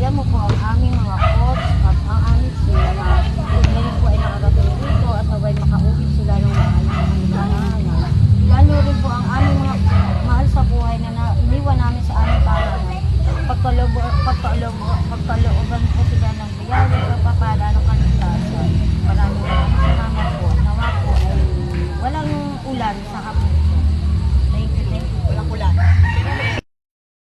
gabayan mo po ang aming mga coach at ang aming sila na ngayon po ay nakarating dito at naway makauwi sila ng mga lalo rin po ang aming mga mahal sa buhay na iniwan namin sa aming tahanan. Pagkalooban po sila ng biyaya, pagpapala ng